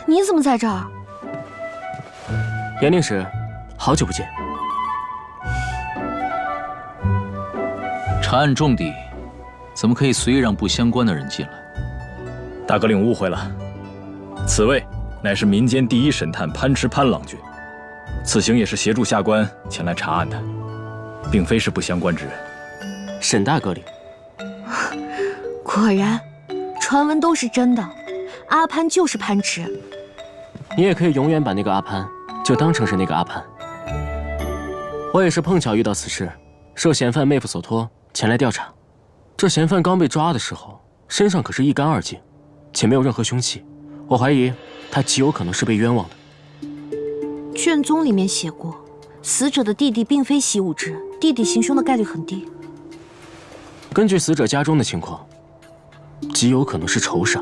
你怎么在这儿？严令使，好久不见。查案重地，怎么可以随意让不相关的人进来？大哥领误会了，此位乃是民间第一神探潘池潘郎君，此行也是协助下官前来查案的，并非是不相关之人。沈大哥领。果然，传闻都是真的，阿潘就是潘池。你也可以永远把那个阿潘就当成是那个阿潘。我也是碰巧遇到此事，受嫌犯妹夫所托前来调查。这嫌犯刚被抓的时候，身上可是一干二净，且没有任何凶器。我怀疑他极有可能是被冤枉的。卷宗里面写过，死者的弟弟并非习武之，弟弟行凶的概率很低。根据死者家中的情况，极有可能是仇杀。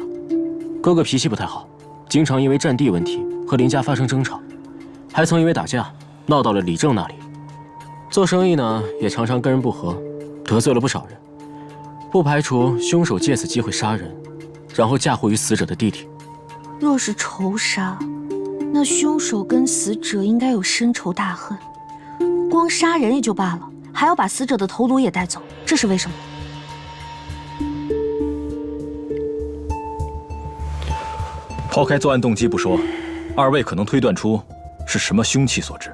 哥哥脾气不太好，经常因为占地问题和邻家发生争吵，还曾因为打架闹到了李正那里。做生意呢，也常常跟人不和，得罪了不少人。不排除凶手借此机会杀人，然后嫁祸于死者的弟弟。若是仇杀，那凶手跟死者应该有深仇大恨。光杀人也就罢了，还要把死者的头颅也带走，这是为什么？抛开作案动机不说，二位可能推断出是什么凶器所致。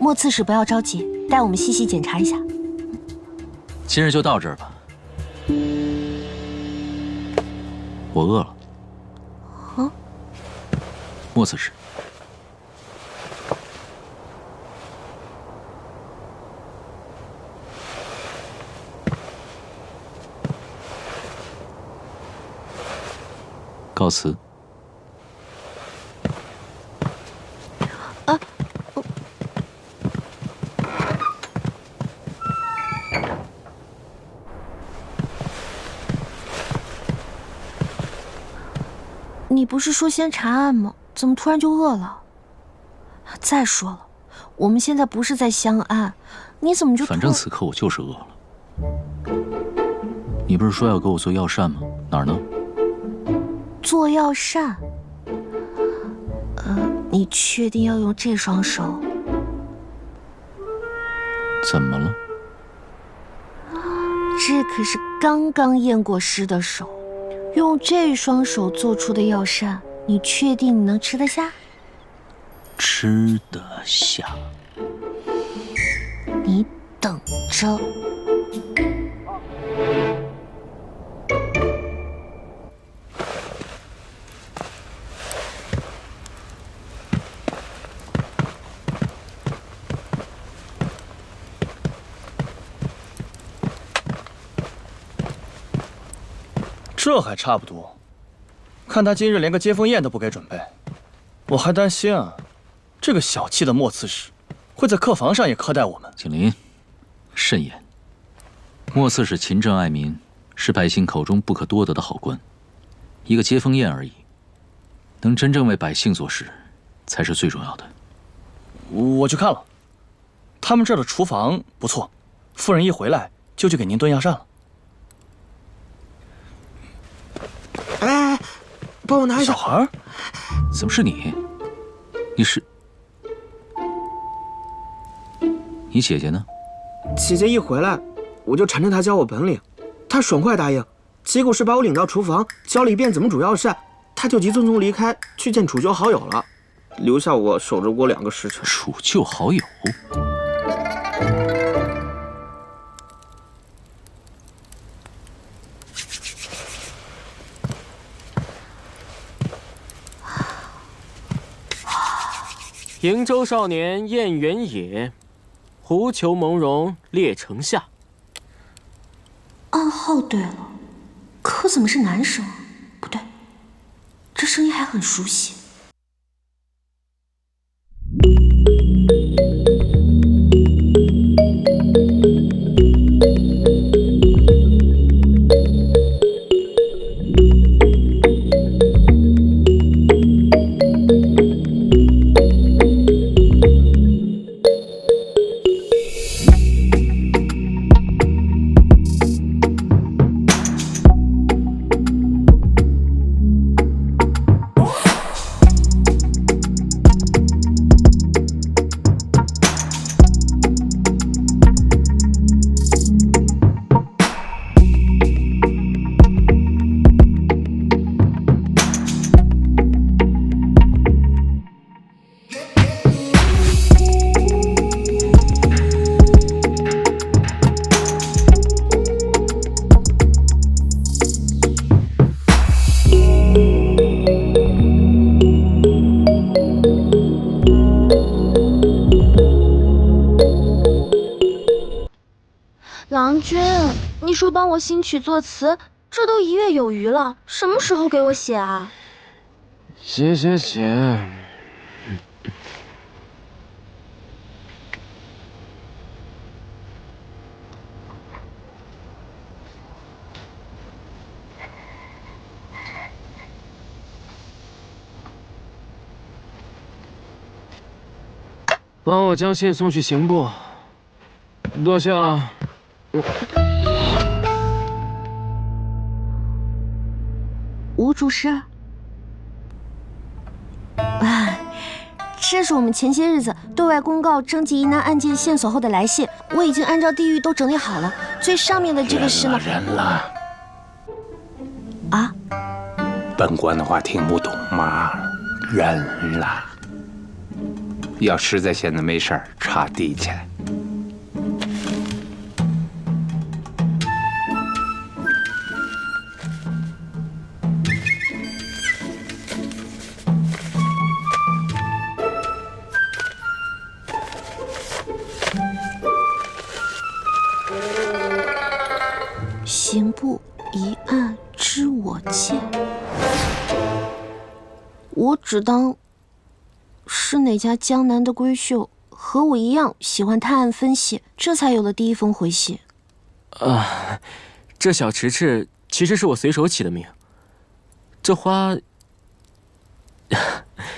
莫刺史不要着急，带我们细细检查一下。今日就到这儿吧。我饿了。莫刺史，告辞。你不是说先查案吗？怎么突然就饿了？再说了，我们现在不是在相案，你怎么就……反正此刻我就是饿了。你不是说要给我做药膳吗？哪儿呢？做药膳？你确定要用这双手？怎么了？这可是刚刚验过尸的手，用这双手做出的药膳，你确定你能吃得下？吃得下。你等着。这还差不多，看他今日连个接风宴都不给准备，我还担心啊，这个小气的莫刺史会在客房上也苛待我们。景林，慎言。莫刺史勤政爱民，是百姓口中不可多得的好官，一个接风宴而已，能真正为百姓做事，才是最重要的。我去看了，他们这儿的厨房不错，夫人一回来就去给您炖药膳了。哎，帮我拿一下。小孩，怎么是你？你是？你姐姐呢？姐姐一回来，我就缠着她教我本领，她爽快答应，结果是把我领到厨房，教了一遍怎么煮药膳，她就急匆匆离开去见楚旧好友了，留下我守着锅2个时辰。楚旧好友？瀛洲少年燕原野，狐裘蒙茸列城下。暗号对了，可怎么是男生？不对，这声音还很熟悉。你说帮我新曲作词，这都1月有余了，什么时候给我写啊？写。帮我将信送去刑部。多谢了。吴主事。这是我们前些日子对外公告征集疑难案件线索后的来信，我已经按照地域都整理好了。最上面的这个是呢？认了。啊？本官的话听不懂吗？认了。要实在现在没事儿，插地去。刑部疑案知我见，我只当是哪家江南的闺秀和我一样喜欢探案分析，这才有了第一封回信。这小迟迟其实是我随手起的名，这花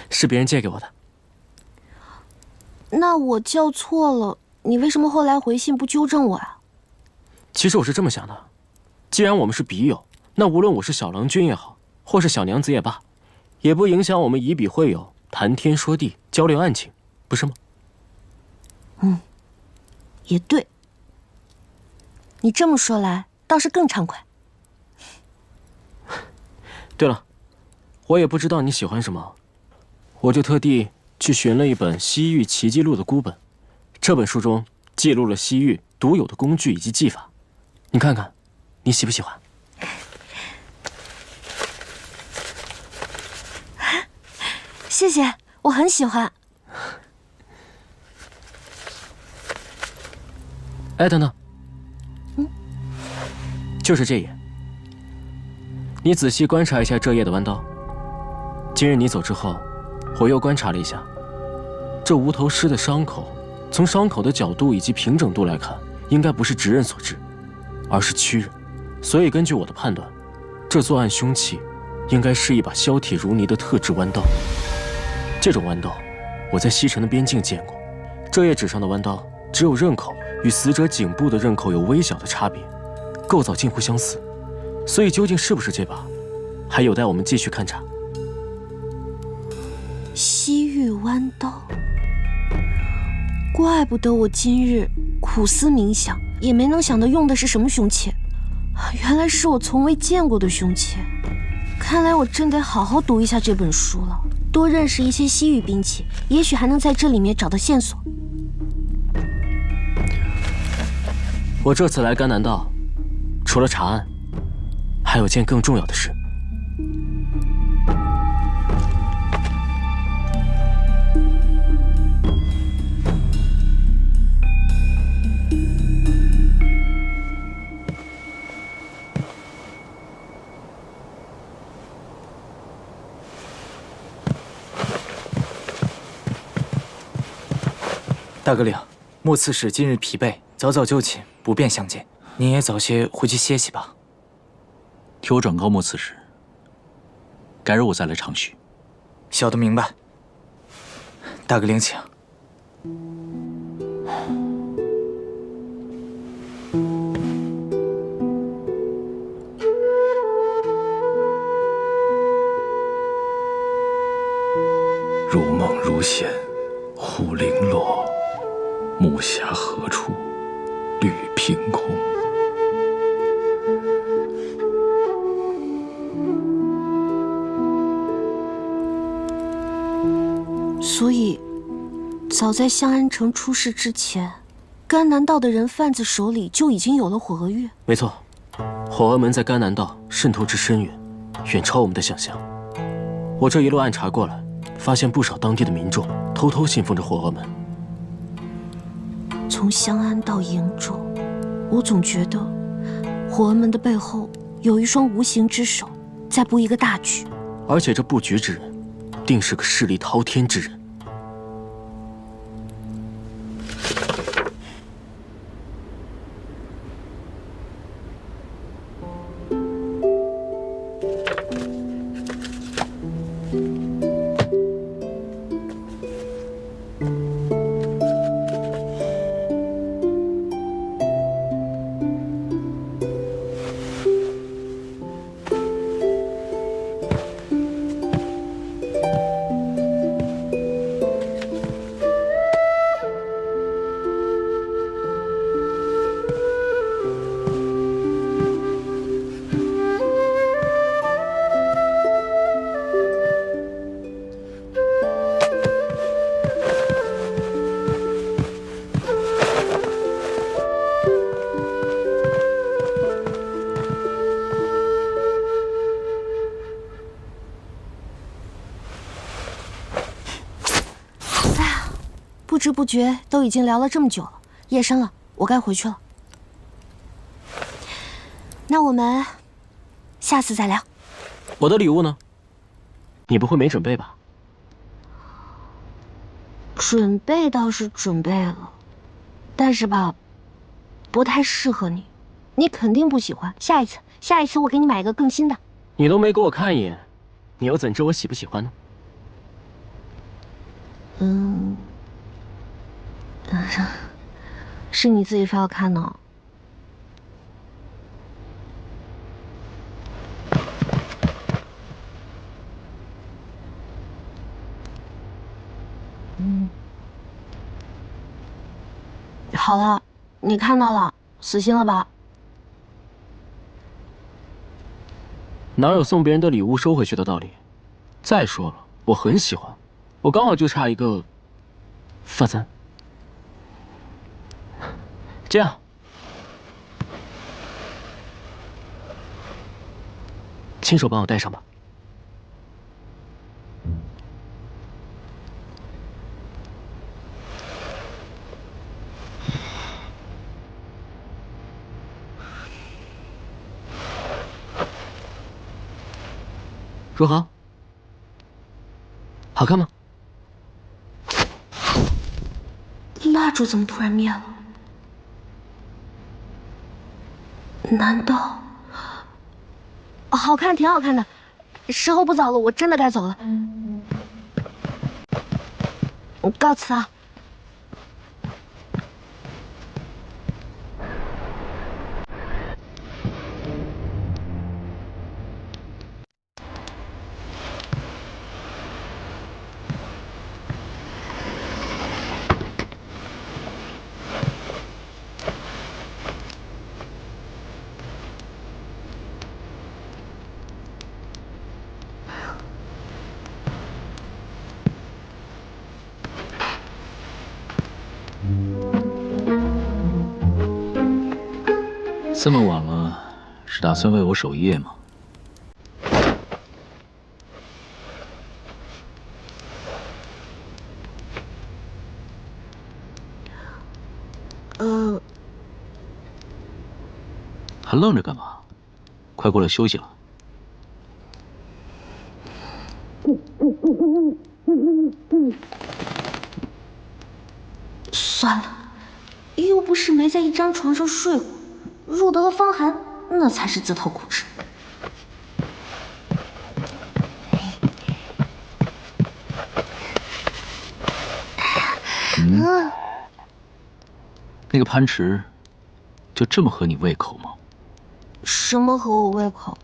是别人借给我的。那我叫错了，你为什么后来回信不纠正我啊？其实我是这么想的，既然我们是笔友，那无论我是小郎君也好，或是小娘子也罢，也不影响我们以笔会友，谈天说地，交流案情，不是吗？也对。你这么说来，倒是更畅快。对了，我也不知道你喜欢什么，我就特地去寻了一本《西域奇迹录》的孤本。这本书中记录了西域独有的工具以及技法，你看看，你喜不喜欢？谢谢，我很喜欢。哎，等等，就是这页。你仔细观察一下这页的弯刀。今日你走之后，我又观察了一下，这无头尸的伤口，从伤口的角度以及平整度来看，应该不是直刃所致，而是曲刃。所以根据我的判断，这作案凶器应该是一把削铁如泥的特制弯刀。这种弯刀，我在西城的边境见过。这页纸上的弯刀只有刃口与死者颈部的刃口有微小的差别，构造近乎相似。所以究竟是不是这把，还有待我们继续勘查。西域弯刀，怪不得我今日苦思冥想，也没能想到用的是什么凶器，原来是我从未见过的凶器。看来我真得好好读一下这本书了，多认识一些西域兵器，也许还能在这里面找到线索。我这次来甘南道，除了查案，还有件更重要的事。大哥领，莫刺史今日疲惫，早早就寝，不便相见。您也早些回去歇息吧。替我转告莫刺史，改日我再来长叙。小的明白。大哥领请。如梦如现，忽零落。木匣何处，履凭空。所以，早在香安城出事之前，甘南道的人贩子手里就已经有了火鹅月。没错，火鹅门在甘南道渗透之深远，远超我们的想象。我这一路暗查过来，发现不少当地的民众偷偷信奉着火鹅门。从香安到瀛州，我总觉得火纹门的背后有一双无形之手，在布一个大局。而且这布局之人，定是个势力滔天之人。不知不觉都已经聊了这么久了，夜深了，我该回去了。那我们下次再聊。我的礼物呢？你不会没准备吧？准备倒是准备了，但是吧，不太适合你，你肯定不喜欢。下一次我给你买一个更新的。你都没给我看一眼，你又怎知我喜不喜欢呢？是你自己非要看呢。好了，你看到了，死心了吧？哪有送别人的礼物收回去的道理？再说了，我很喜欢，我刚好就差一个发簪。这样，亲手帮我戴上吧。如何？好看吗？蜡烛怎么突然灭了？难道？好看，挺好看的。时候不早了，我真的该走了。告辞啊。这么晚了，是打算为我守夜吗？还愣着干嘛？快过来休息了。算了，又不是没在一张床上睡过，入得了风寒，那才是自讨苦吃。那个潘池，就这么合你胃口吗？什么合我胃口？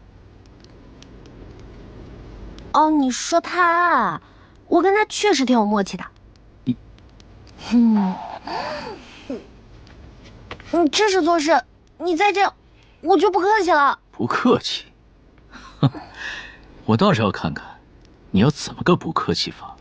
哦，你说他，我跟他确实挺有默契的。你这是做事，你再这样，我就不客气了。不客气？我倒是要看看，你要怎么个不客气法。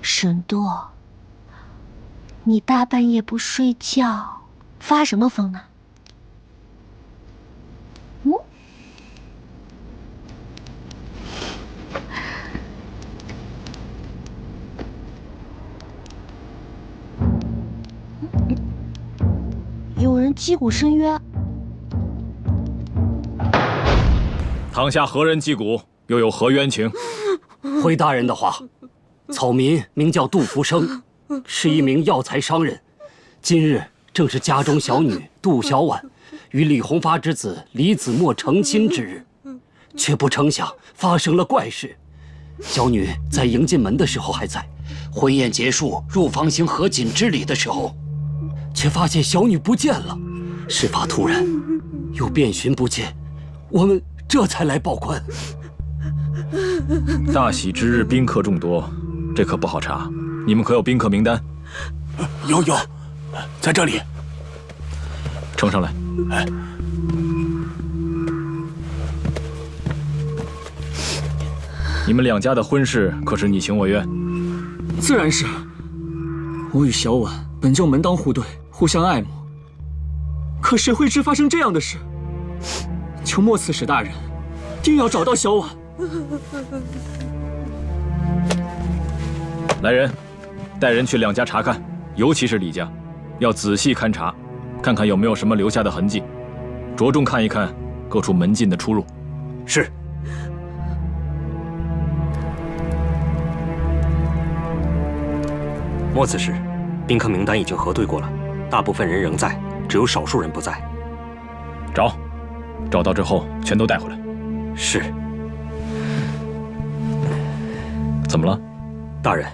沈舵，你大半夜不睡觉，发什么疯呢？有人击鼓申冤。堂下何人击鼓？又有何冤情？回大人的话，草民名叫杜福生，是一名药材商人。今日正是家中小女杜小婉与李弘发之子李子墨成亲之日，却不成想发生了怪事。小女在迎进门的时候还在，婚宴结束入房行合卺之礼的时候，却发现小女不见了。事发突然，又遍寻不见，我们这才来报官。大喜之日，宾客众多，这可不好查。你们可有宾客名单？有，在这里。呈上来。你们两家的婚事可是你情我愿？自然是。我与小婉本就门当户对，互相爱慕，可谁会知发生这样的事？求莫刺史大人，定要找到小婉。来人，带人去两家查看，尤其是李家，要仔细勘察，看看有没有什么留下的痕迹，着重看一看各处门禁的出入。是。莫刺史，宾客名单已经核对过了，大部分人仍在，只有少数人不在。找到之后全都带回来。是。怎么了？大人，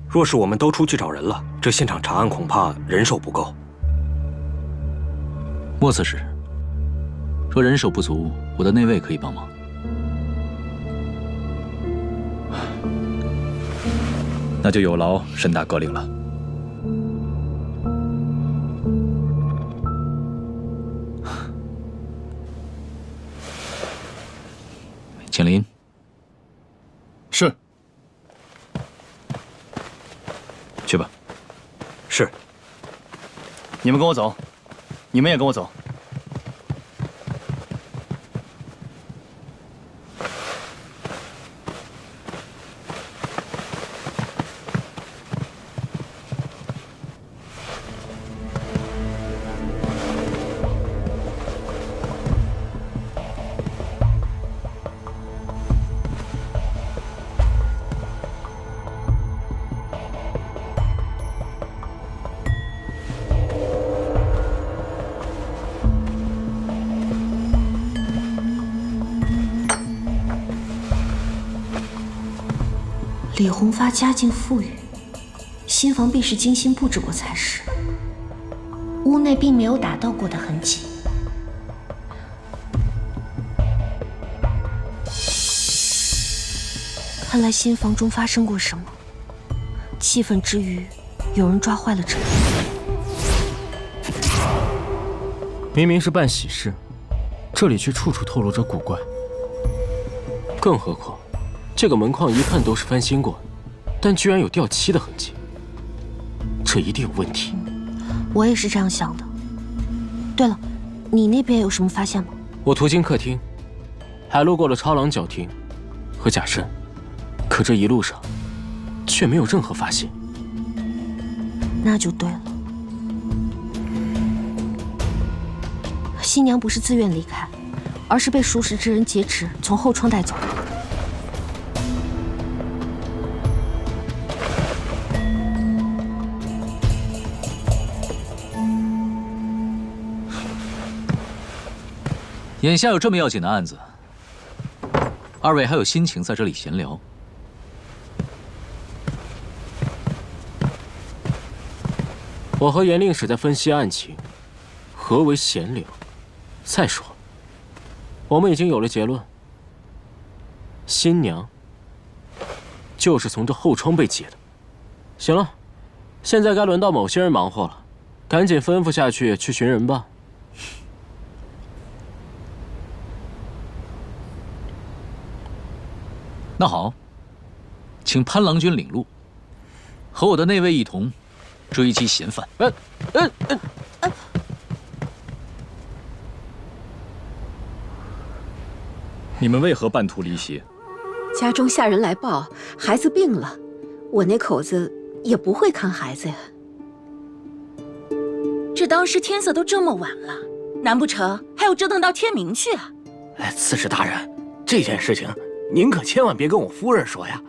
若是我们都出去找人了，这现场查案恐怕人手不够。莫刺史，若人手不足，我的内卫可以帮忙。那就有劳沈大哥领了。景林。是。去吧。是。你们跟我走，你们也跟我走。李弘发家境富裕，新房必是精心布置过才是。屋内并没有打斗过的痕迹。看来新房中发生过什么，气愤之余，有人抓坏了这里。明明是办喜事，这里却处处透露着古怪。更何况，这个门框一看都是翻新过，但居然有掉漆的痕迹，这一定有问题。我也是这样想的。对了，你那边有什么发现吗？我途经客厅，还路过了超廊角厅和假山，可这一路上却没有任何发现。那就对了。新娘不是自愿离开，而是被熟识之人劫持，从后窗带走。眼下有这么要紧的案子，二位还有心情在这里闲聊？我和严令史在分析案情，何为闲聊？再说，我们已经有了结论，新娘就是从这后窗被劫的。行了，现在该轮到某些人忙活了，赶紧吩咐下去寻人吧。那好，请潘郎君领路，和我的内卫一同追击嫌犯。你们为何半途离席？家中下人来报，孩子病了，我那口子也不会看孩子呀。是当时天色都这么晚了，难不成还要折腾到天明去啊？哎，刺史大人，这件事情您可千万别跟我夫人说呀。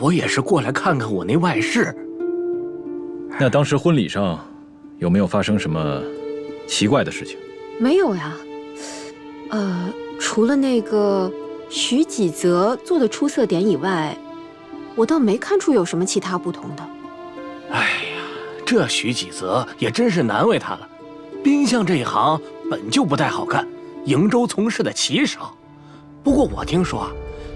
我也是过来看看我那外室。那当时婚礼上有没有发生什么奇怪的事情？没有呀。除了那个徐几泽做的出色点以外，我倒没看出有什么其他不同的。哎呀，这徐几泽也真是难为他了。兵相这一行本就不太好干，瀛州从事的极少。不过我听说啊，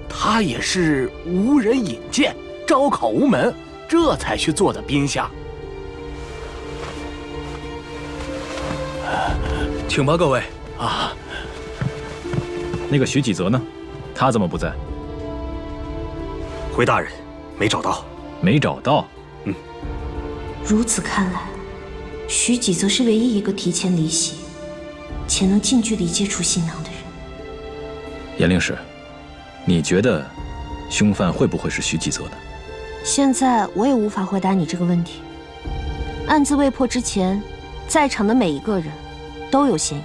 他也是无人引荐，招考无门，这才去做的兵相。请吧，各位啊。那个徐几泽呢？他怎么不在？回大人，没找到。没找到？如此看来，徐几泽是唯一一个提前离席且能近距离接触新娘的人。严令史，你觉得凶犯会不会是徐几泽呢？现在我也无法回答你这个问题。案子未破之前，在场的每一个人都有嫌疑，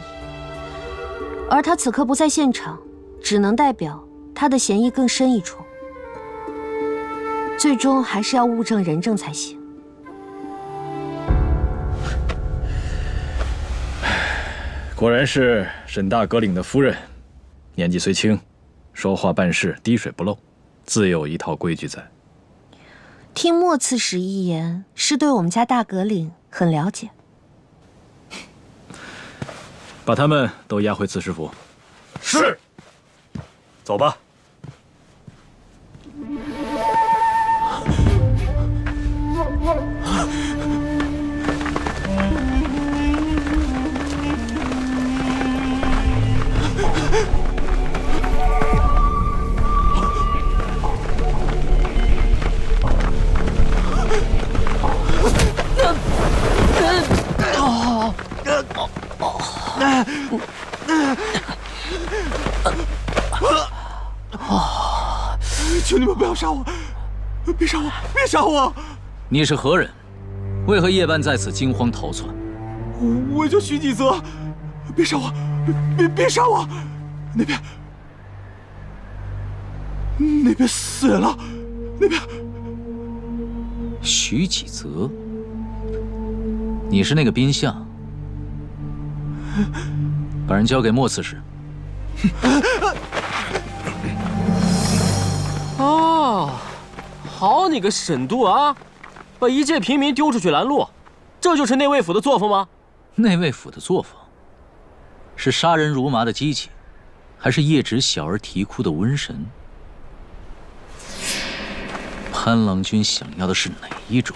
而他此刻不在现场，只能代表他的嫌疑更深一重。最终还是要物证人证才行。果然是沈大阁领的夫人，年纪虽轻，说话办事滴水不漏，自有一套规矩在。听莫刺史一言，是对我们家大阁领很了解。把他们都押回刺史府。是。走吧。求你们不要杀我！别杀我！别杀我！你是何人？为何夜半在此惊慌逃窜？我叫徐几泽！别杀我！别杀我！那边死人了！那边。徐几泽，你是那个宾相？把人交给莫刺史。哦，好你个沈度啊！把一介平民丢出去拦路，这就是内卫府的作风吗？内卫府的作风，是杀人如麻的机器，还是夜指小儿啼哭的瘟神？潘郎君想要的是哪一种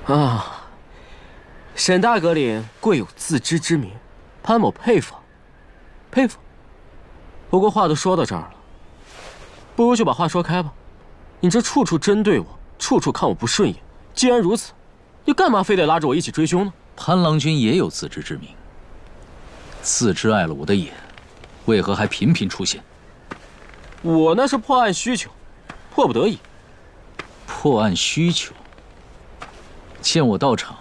啊？沈大阁领贵有自知之明，潘某佩服，佩服。不过话都说到这儿了，不如就把话说开吧。你这处处针对我，处处看我不顺眼，既然如此，你干嘛非得拉着我一起追凶呢？潘郎君也有自知之明，自知碍了我的眼，为何还频频出现？我那是破案需求，迫不得已。破案需求，见我到场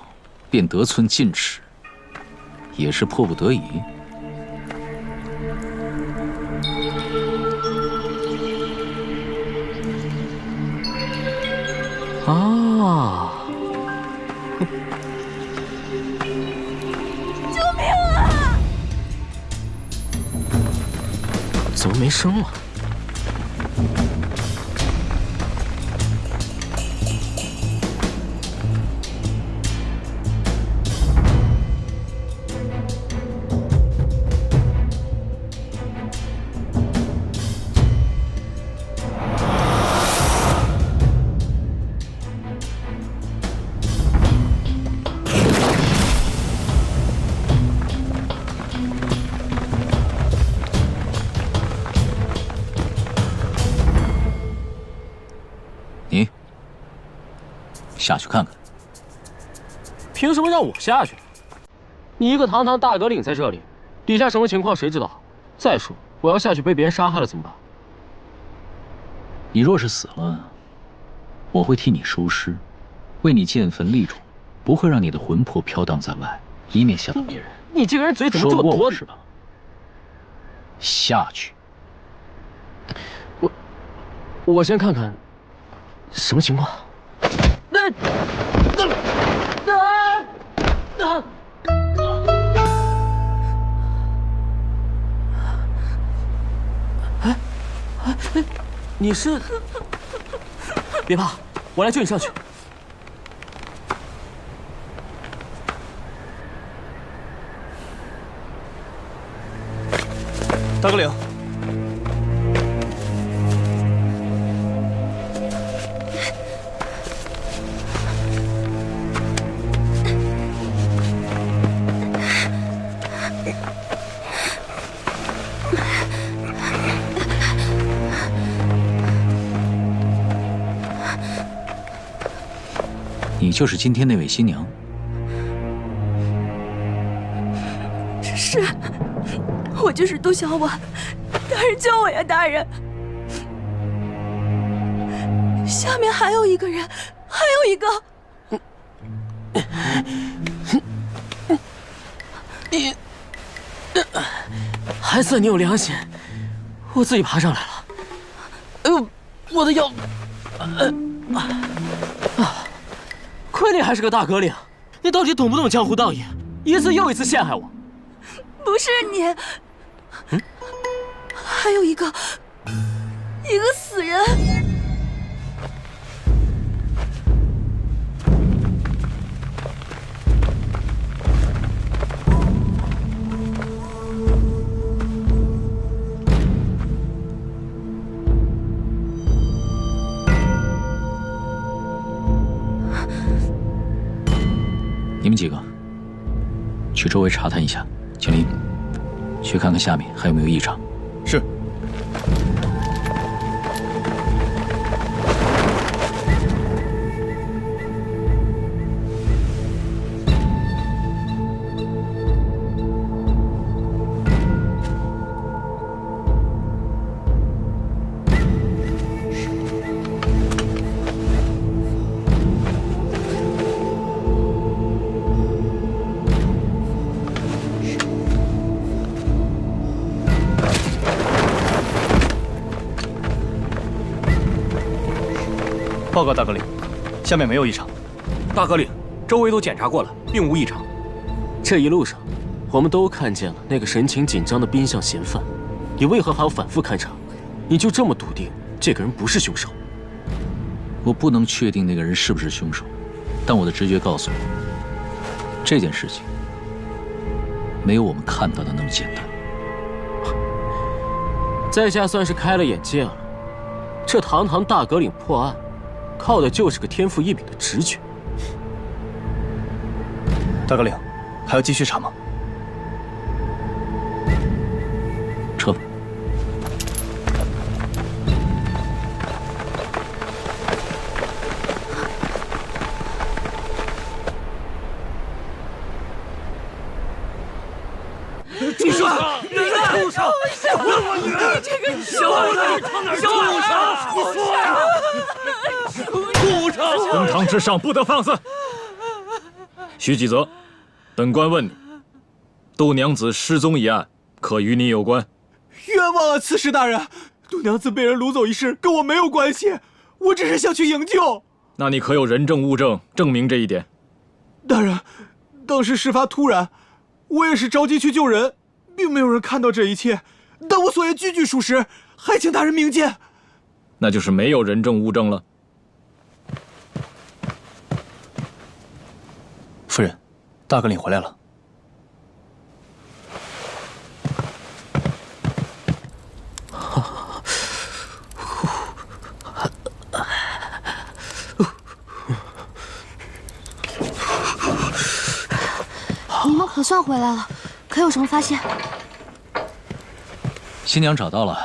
便得寸进尺，也是迫不得已。啊！救命啊！怎么没声了？你下去看看。凭什么让我下去？你一个堂堂大阁领在这里，底下什么情况谁知道？再说，我要下去被别人杀害了怎么办？你若是死了，我会替你收尸，为你建坟立冢，不会让你的魂魄飘荡在外，以免吓到别人。你这个人嘴怎么这么多是吧？下去。我先看看，什么情况？你是？别怕，我来救你上去。大哥领，你就是今天那位新娘？是，我就是杜小婉，大人救我呀，大人！下面还有一个人，还有一个。你还算你有良心，我自己爬上来了。哎呦，我的腰！亏你还是个大哥领，你到底懂不懂江湖道义？一次又一次陷害我。不是你，还有一个死人。你们几个去周围查探一下，青林，去看看下面还有没有异常。是。报告大哥领，下面没有异常。大哥领，周围都检查过了，并无异常。这一路上，我们都看见了那个神情紧张的宾相嫌犯，你为何还要反复勘察？你就这么笃定这个人不是凶手？我不能确定那个人是不是凶手，但我的直觉告诉我，这件事情没有我们看到的那么简单。在下算是开了眼界了，这堂堂大阁领破案，靠的就是个天赋异禀的直觉。大哥领，还要继续查吗？撤吧。住手！你住手！你这个小娃子，你跑哪儿去了？你说呀！住手！公堂之上不得放肆。徐继泽，本官问你，杜娘子失踪一案，可与你有关？冤枉啊，刺史大人！杜娘子被人掳走一事跟我没有关系，我只是想去营救。那你可有人证物证证明这一点？大人，当时事发突然，我也是着急去救人，并没有人看到这一切，但我所言句句属实，还请大人明鉴。那就是没有人证物证了。夫人，大哥领回来了。你们可算回来了，可有什么发现？新娘找到了，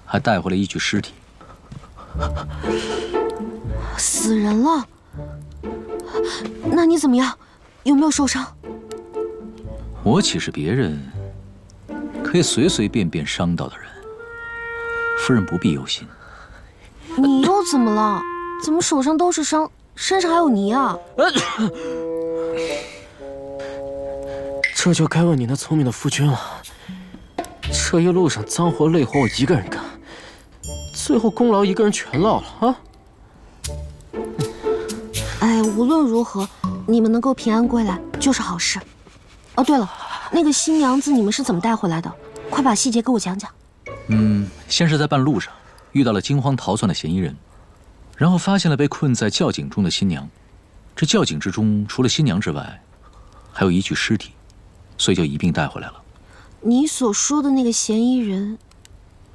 还带回来一具尸体。死人了？那你怎么样？有没有受伤？我岂是别人可以随随便便伤到的人？夫人不必忧心。你又怎么了？怎么手上都是伤，身上还有泥啊？这就该问你那聪明的夫君了。这一路上脏活累活我一个人干，最后功劳一个人全落了啊！哎，无论如何，你们能够平安归来就是好事。哦，对了，那个新娘子你们是怎么带回来的？快把细节给我讲讲。先是在半路上遇到了惊慌逃窜的嫌疑人，然后发现了被困在窖井中的新娘。这窖井之中除了新娘之外，还有一具尸体，所以就一并带回来了。你所说的那个嫌疑人，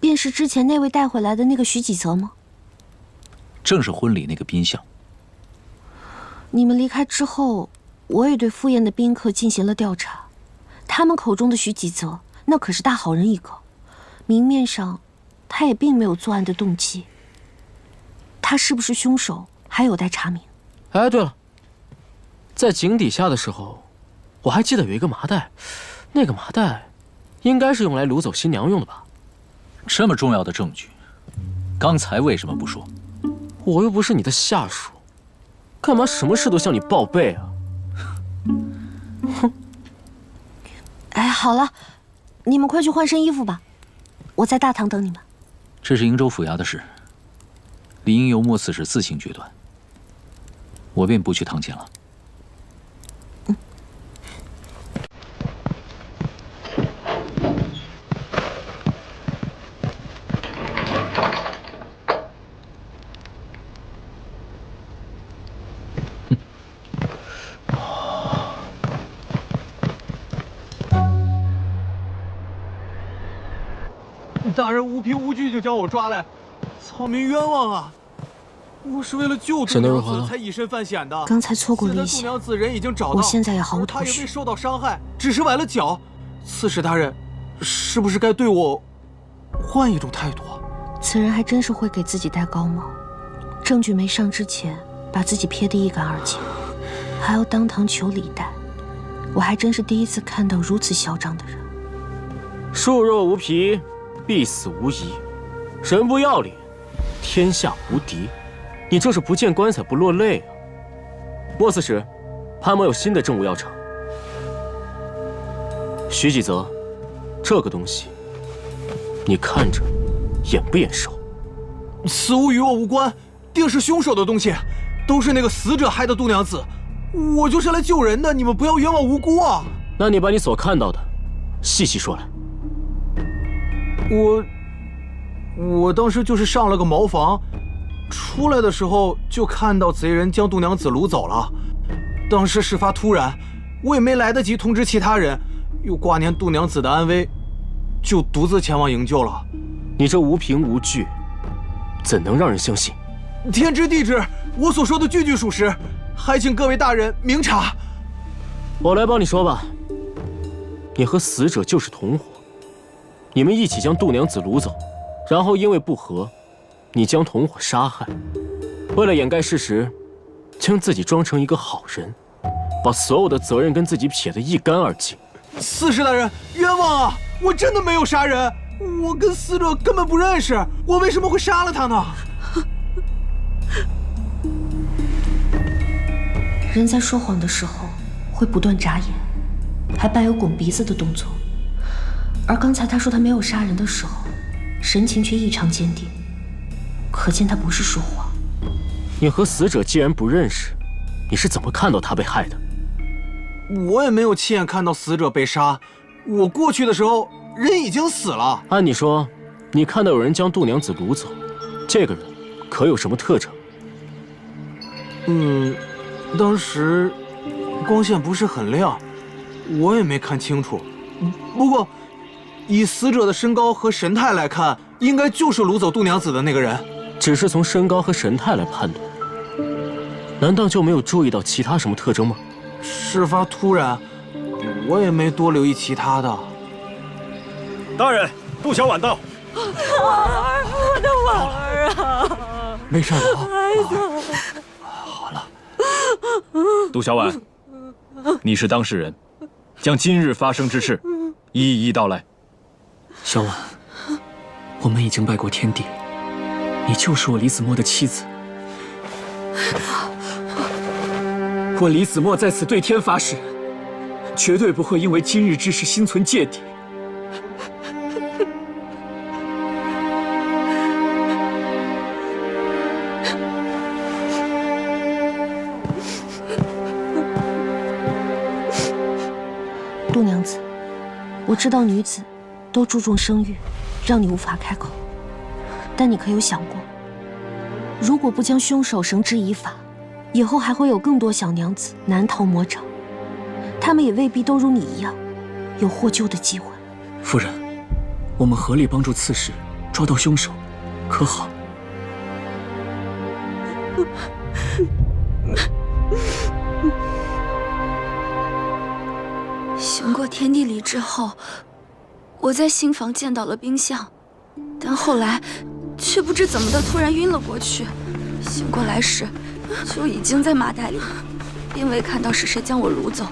便是之前那位带回来的那个徐几泽吗？正是婚礼那个宾相。你们离开之后，我也对赴宴的宾客进行了调查，他们口中的徐几泽，那可是大好人一个，明面上他也并没有作案的动机。他是不是凶手，还有待查明。哎，对了，在井底下的时候，我还记得有一个麻袋，那个麻袋应该是用来掳走新娘用的吧？这么重要的证据，刚才为什么不说？我又不是你的下属，干嘛什么事都向你报备啊？哼！哎，好了，你们快去换身衣服吧，我在大堂等你们。这是瀛州府衙的事，理应由莫刺史自行决断，我便不去堂前了。大人无凭无据就将我抓来，草民冤枉啊！我是为了救杜娘子才以身犯险的。刚才错过了一些，杜娘子人已经找到，我现在也毫无头绪。她也未受到伤害，只是崴了脚。刺史大人，是不是该对我换一种态度？此人还真是会给自己戴高帽，证据没上之前，把自己撇得一干二净，还要当堂求礼待。我还真是第一次看到如此嚣张的人。树若无皮，必死无疑。人不要脸，天下无敌。你这是不见棺材不落泪啊！莫刺史，潘某有新的政务要查。徐几泽，这个东西，你看着眼不眼熟？此物与我无关，定是凶手的东西，都是那个死者害的杜娘子。我就是来救人的，你们不要冤枉无辜啊！那你把你所看到的细细说来。我当时就是上了个茅房，出来的时候就看到贼人将杜娘子掳走了。当时事发突然，我也没来得及通知其他人，又挂念杜娘子的安危，就独自前往营救了。你这无凭无据，怎能让人相信？天知地知，我所说的句句属实，还请各位大人明察。我来帮你说吧。你和死者就是同伙，你们一起将杜娘子掳走，然后因为不和，你将同伙杀害。为了掩盖事实，将自己装成一个好人，把所有的责任跟自己撇得一干二净。刺史大人，冤枉啊！我真的没有杀人，我跟死者根本不认识，我为什么会杀了他呢？人在说谎的时候会不断眨眼，还伴有拱鼻子的动作。而刚才他说他没有杀人的时候，神情却异常坚定，可见他不是说谎。你和死者既然不认识，你是怎么看到他被害的？我也没有亲眼看到死者被杀，我过去的时候人已经死了。按你说，你看到有人将杜娘子掳走，这个人可有什么特征？当时光线不是很亮，我也没看清楚。不过以死者的身高和神态来看，应该就是掳走杜娘子的那个人。只是从身高和神态来判断，难道就没有注意到其他什么特征吗？事发突然，我也没多留意其他的。大人，杜小婉到。婉儿，我的婉儿啊！没事的，孩子。好了。杜小婉，你是当事人，将今日发生之事一一道来。小婉，我们已经拜过天地，你就是我李子墨的妻子，我李子墨在此对天发誓，绝对不会因为今日之事心存芥蒂。杜娘子，我知道女子都注重声誉，让你无法开口。但你可有想过，如果不将凶手绳之以法，以后还会有更多小娘子难逃魔掌，她们也未必都如你一样有获救的机会。夫人，我们合力帮助刺史抓到凶手，可好？醒过天地里之后，我在新房见到了冰相，但后来却不知怎么的突然晕了过去。醒过来时，就已经在麻袋里了，并未看到是谁将我掳走。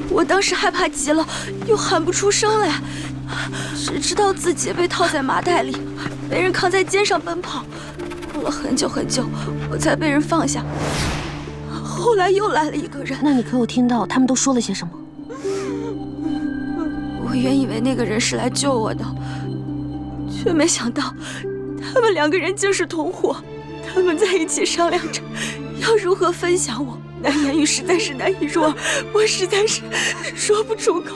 我当时害怕极了，又喊不出声来，只知道自己被套在麻袋里，被人扛在肩上奔跑。过了很久很久，我才被人放下。后来又来了一个人。那你可有听到他们都说了些什么？我原以为那个人是来救我的，却没想到他们两个人竟是同伙。他们在一起商量着要如何分享我，那言语实在是难以入耳，我实在是说不出口。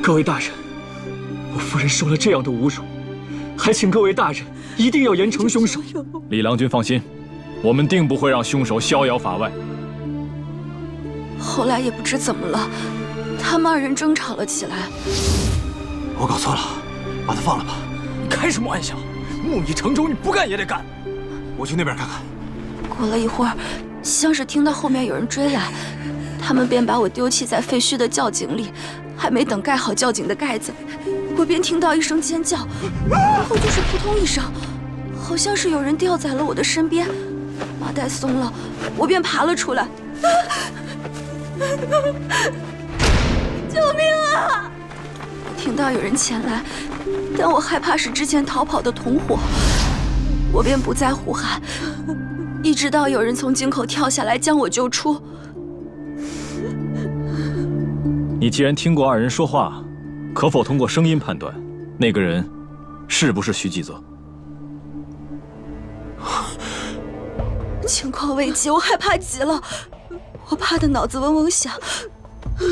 各位大人，我夫人受了这样的侮辱，还请各位大人一定要严惩凶手。李郎君放心，我们定不会让凶手逍遥法外。后来也不知怎么了，他们二人争吵了起来。我搞错了，把他放了吧。你开什么玩笑？木已成舟，你不干也得干。我去那边看看。过了一会儿，像是听到后面有人追来，他们便把我丢弃在废墟的窖井里。还没等盖好窖井的盖子，我便听到一声尖叫，然后就是扑通一声，好像是有人吊在了我的身边。麻袋松了，我便爬了出来。救命啊！听到有人前来，但我害怕是之前逃跑的同伙，我便不再呼喊，一直到有人从井口跳下来将我救出。你既然听过二人说话，可否通过声音判断，那个人是不是徐继泽？情况危急，我害怕极了，我怕得脑子嗡嗡响，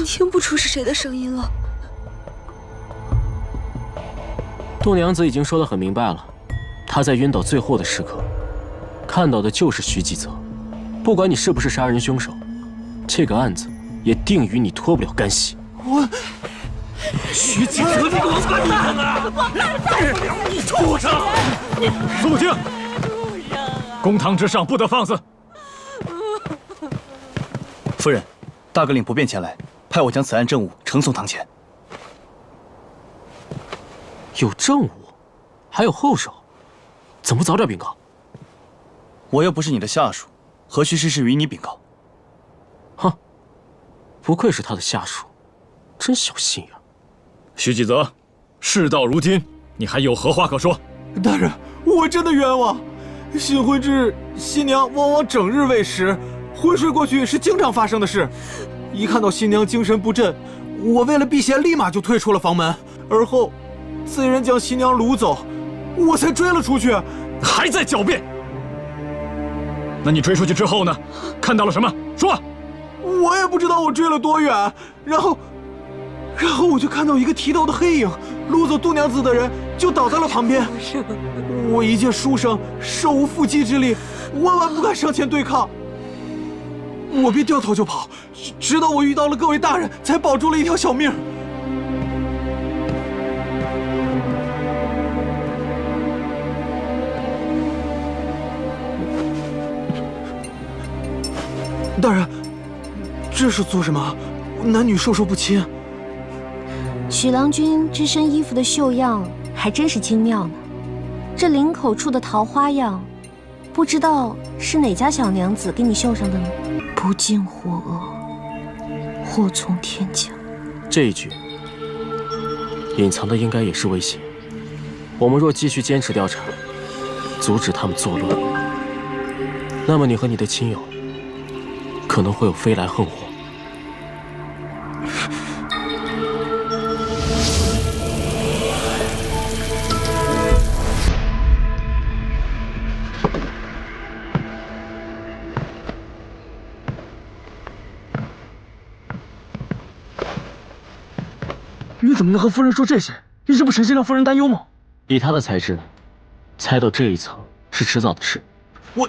听不出是谁的声音了。杜娘子已经说得很明白了，她在晕倒最后的时刻，看到的就是徐继泽。不管你是不是杀人凶手，这个案子也定与你脱不了干系。徐继泽，你给我滚蛋啊！你畜生！肃静！公堂之上不得放肆。夫人，大哥令不便前来，派我将此案证物呈送堂前。有证物，还有后手，怎么早点禀告？我又不是你的下属，何须事事与你禀告？哼，不愧是他的下属，真小心眼。徐继泽，事到如今，你还有何话可说？大人，我真的冤枉。新婚之日，新娘往往整日未食，昏睡过去是经常发生的事。一看到新娘精神不振，我为了避嫌，立马就退出了房门。而后，贼人将新娘掳走，我才追了出去。还在狡辩？那你追出去之后呢？看到了什么？说。我也不知道我追了多远，然后我就看到一个提刀的黑影，掳走杜娘子的人就倒在了旁边。我一见书生手无缚鸡之力，万万不敢上前对抗，我便掉头就跑，直到我遇到了各位大人，才保住了一条小命。大人，这是做什么？男女授受不亲。许郎君这身衣服的绣样还真是精妙呢。这领口处的桃花样，不知道是哪家小娘子给你绣上的呢？不进火额，祸从天降。这一句隐藏的应该也是威胁。我们若继续坚持调查，阻止他们作乱，那么你和你的亲友可能会有飞来横祸。你怎么能和夫人说这些？你是不省心让夫人担忧吗？以他的才智，猜到这一层是迟早的事。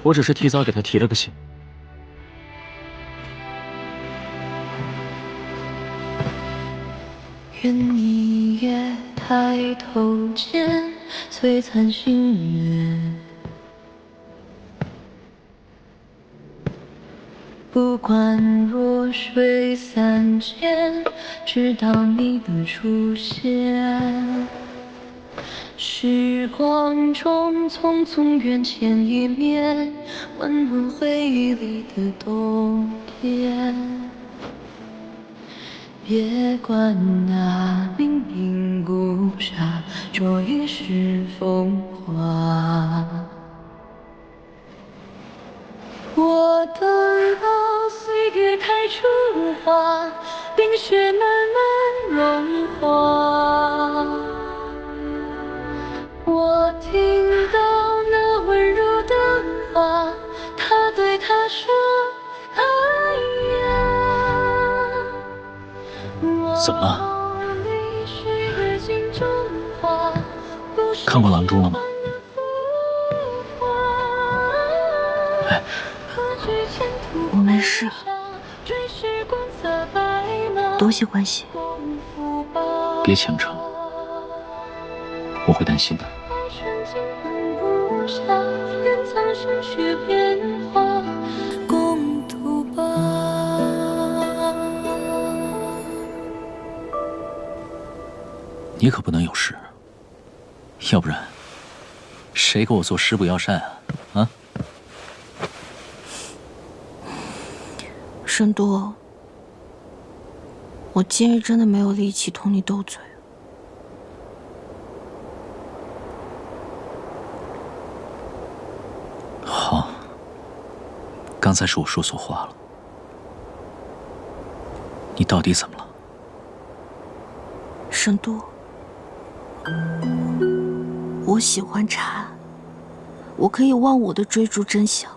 我只是提早给他提了个醒。愿一夜抬头见，璀璨星月。不管弱水三千，直到你的出现。时光中匆匆缘浅一面，温暖回忆里的冬天。别管那明明孤沙，着一世风华。我等到岁月开出花，冰雪慢慢融化。我听到那温柔的话，他对她说：“哎呀。”怎么了？看过《郎中》了吗？哎，我没事，多谢关心。别强撑，我会担心的。你可不能有事，要不然谁给我做食补药膳啊？啊！沈多，我今日真的没有力气同你斗嘴。好，刚才是我说错话了。你到底怎么了？沈多。我喜欢查案，我可以忘我的追逐真相，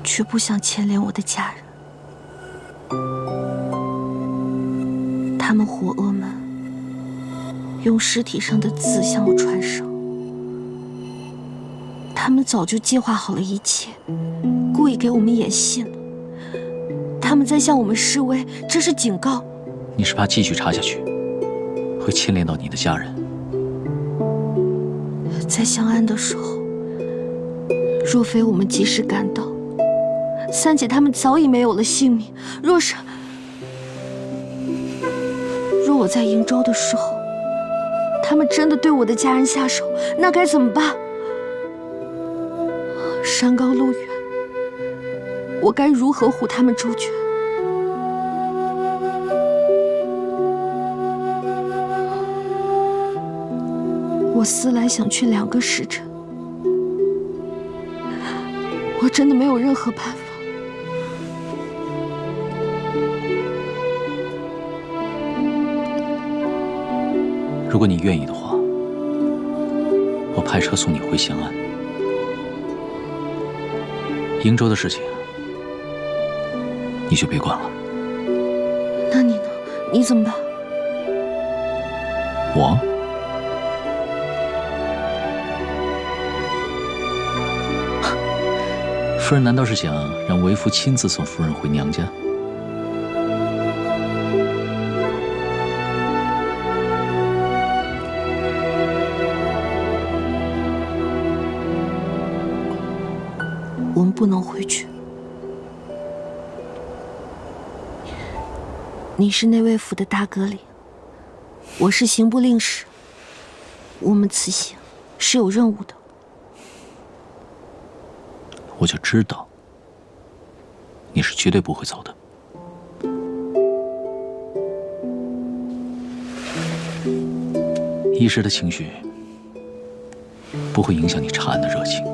却不想牵连我的家人。他们活恶们用尸体上的字向我传声，他们早就计划好了一切，故意给我们演戏呢。他们在向我们示威，这是警告。你是怕继续查下去会牵连到你的家人？在相安的时候，若非我们及时赶到，三姐他们早已没有了性命。若我在瀛州的时候，他们真的对我的家人下手，那该怎么办？山高路远，我该如何护他们周全？我思来想去，2个时辰，我真的没有任何办法。如果你愿意的话，我派车送你回襄安。瀛州的事情，你就别管了。那你呢？你怎么办？我？夫人难道是想让为夫亲自送夫人回娘家？我们不能回去。你是内卫府的大阁领，我是刑部令史，我们此行是有任务的。我就知道你是绝对不会走的。一时的情绪不会影响你查案的热情。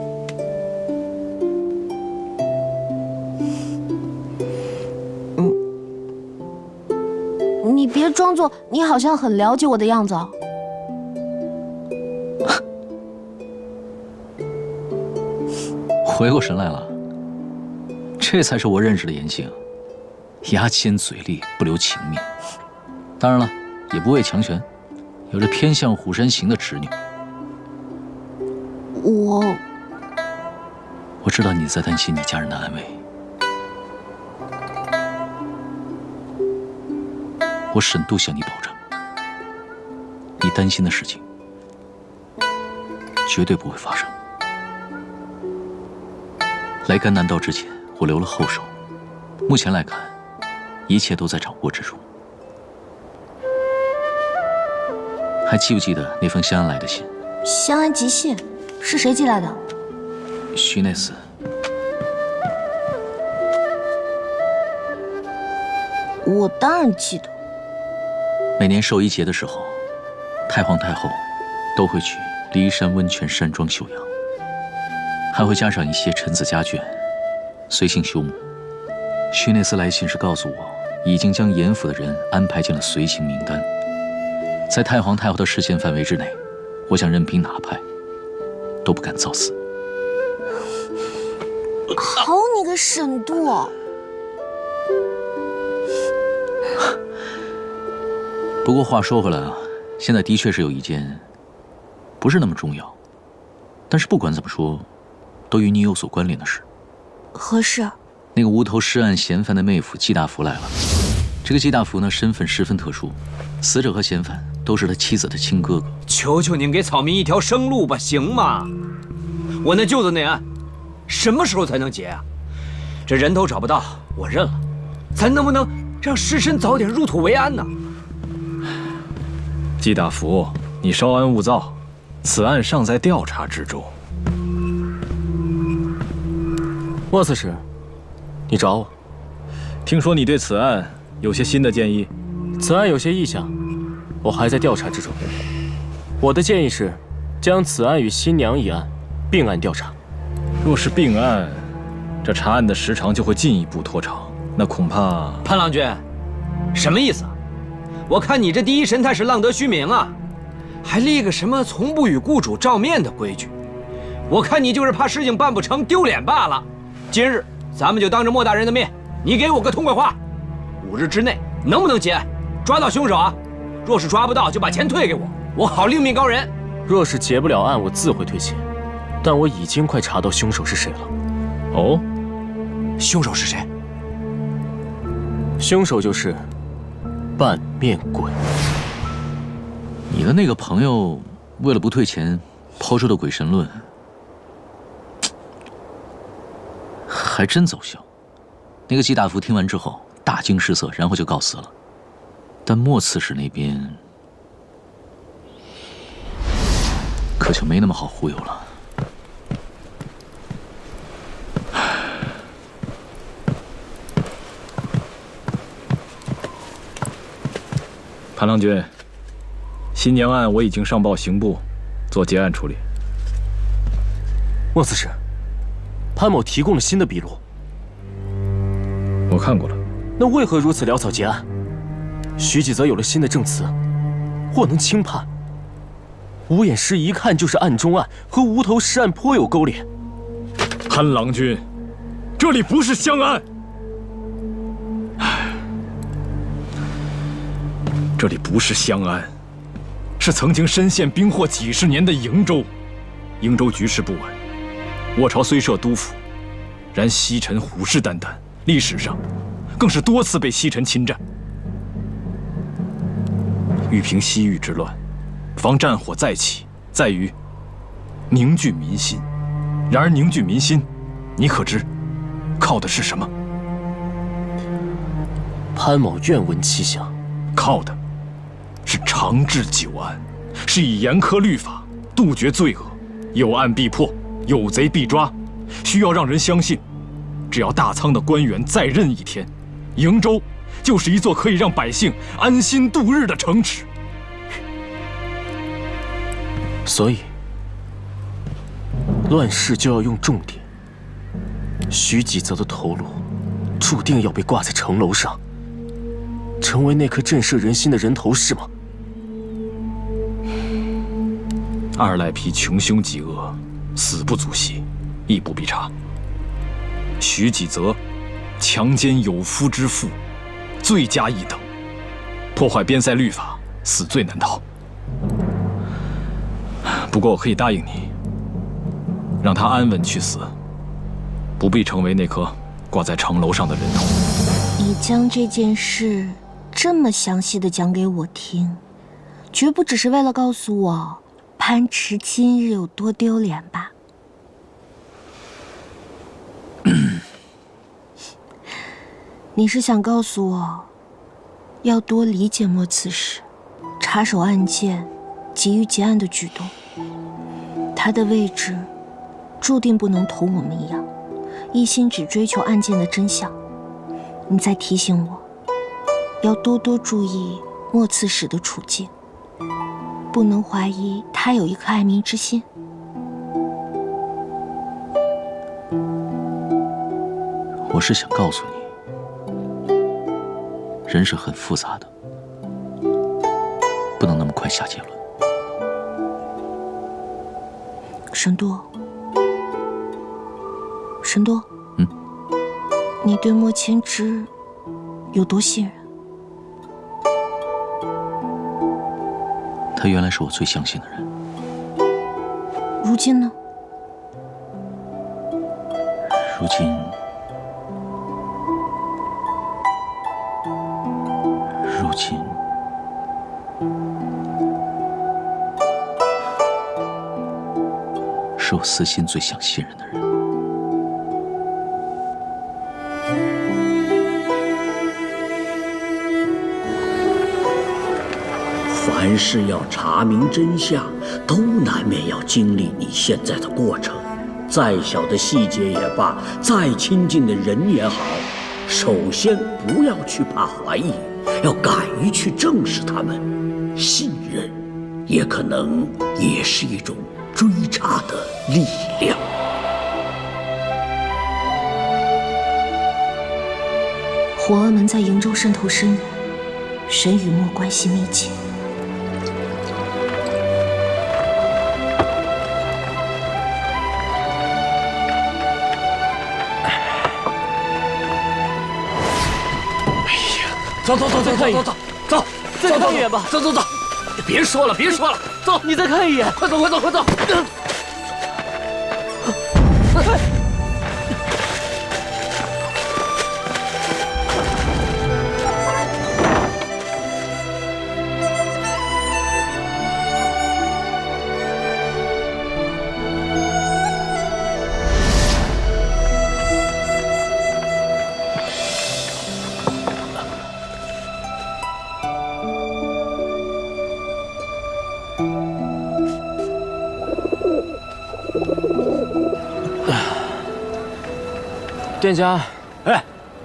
装作你好像很了解我的样子啊。回过神来了，这才是我认识的颜杏，牙尖嘴利，不留情面。当然了，也不畏强权，有着偏向虎山行的执拗。我知道你在担心你家人的安危，我沈度向你保证，你担心的事情绝对不会发生。来甘南道之前，我留了后手，目前来看，一切都在掌握之中。还记不记得那封香安来的信？香安急信是谁寄来的？徐内司。我当然记得。每年寿衣节的时候，太皇太后都会去骊山温泉山庄休养，还会加上一些臣子家眷，随行休沐。徐内司来信是告诉我，已经将严府的人安排进了随行名单，在太皇太后的视线范围之内，我想任凭哪派都不敢造次。好你个沈度！不过话说回来啊，现在的确是有一件不是那么重要，但是不管怎么说，都与你有所关联的事。何事？那个无头尸案嫌犯的妹夫季大福来了。这个季大福呢，身份十分特殊，死者和嫌犯都是他妻子的亲哥哥。求求您给草民一条生路吧，行吗？我那舅子那案，什么时候才能结啊？这人头找不到，我认了。咱能不能让尸身早点入土为安呢？季大福，你稍安勿躁，此案尚在调查之中。莫刺史，你找我？听说你对此案有些新的建议。此案有些异象，我还在调查之中。我的建议是，将此案与新娘一案并案调查。若是并案，这查案的时长就会进一步拖长，那恐怕……潘郎君，什么意思啊？我看你这第一神探是浪得虚名啊，还立个什么从不与雇主照面的规矩。我看你就是怕事情办不成丢脸罢了。今日咱们就当着莫大人的面，你给我个痛快话，5日之内能不能结案，抓到凶手啊？若是抓不到，就把钱退给我，我好另觅高人。若是结不了案，我自会退钱。但我已经快查到凶手是谁了。哦，凶手是谁？凶手就是半面鬼。你的那个朋友为了不退钱抛出的鬼神论，还真奏效。那个季大福听完之后大惊失色，然后就告辞了。但莫刺史那边可就没那么好忽悠了。潘郎君，新娘案我已经上报刑部，做结案处理。莫刺史，潘某提供了新的笔录，我看过了。那为何如此潦草结案？徐继泽有了新的证词，或能轻判。无眼尸一看就是案中案，和无头尸案颇有勾连。潘郎君，这里不是香案。这里不是香安，是曾经深陷兵祸几十年的瀛州。瀛州局势不稳，我朝虽设督府，然西臣虎视眈眈，历史上更是多次被西臣侵占。欲平西域之乱，防战火再起，在于凝聚民心。然而凝聚民心，你可知靠的是什么？潘某愿闻其详。靠的是长治久安，是以严苛律法杜绝罪恶，有案必破，有贼必抓。需要让人相信，只要大仓的官员再任一天，瀛州就是一座可以让百姓安心度日的城池。所以，乱世就要用重典。徐继泽的头颅注定要被挂在城楼上，成为那颗震慑人心的人头是吗？二赖皮穷凶极恶，死不足惜，亦不必查。徐几泽强奸有夫之妇，罪加一等，破坏边塞律法，死罪难逃。不过我可以答应你，让他安稳去死，不必成为那颗挂在城楼上的人头。你将这件事这么详细的讲给我听，绝不只是为了告诉我潘池今日有多丢脸吧？你是想告诉我，要多理解莫刺史插手案件、急于结案的举动。他的位置注定不能同我们一样，一心只追求案件的真相。你在提醒我，要多多注意莫刺史的处境，不能怀疑他有一颗爱民之心。我是想告诉你，人是很复杂的，不能那么快下结论。沈多，沈多，你对莫千之有多信任？他原来是我最相信的人，如今呢？如今，是我私心最想信任的人。凡事要查明真相，都难免要经历你现在的过程。再小的细节也罢，再亲近的人也好，首先不要去怕怀疑，要敢于去正视他们。信任，也可能也是一种追查的力量。火峨门在瀛州渗透深远，神与墨关系密切。走，再看一眼吧。走，别说了，走，你再看一眼。快走。店家，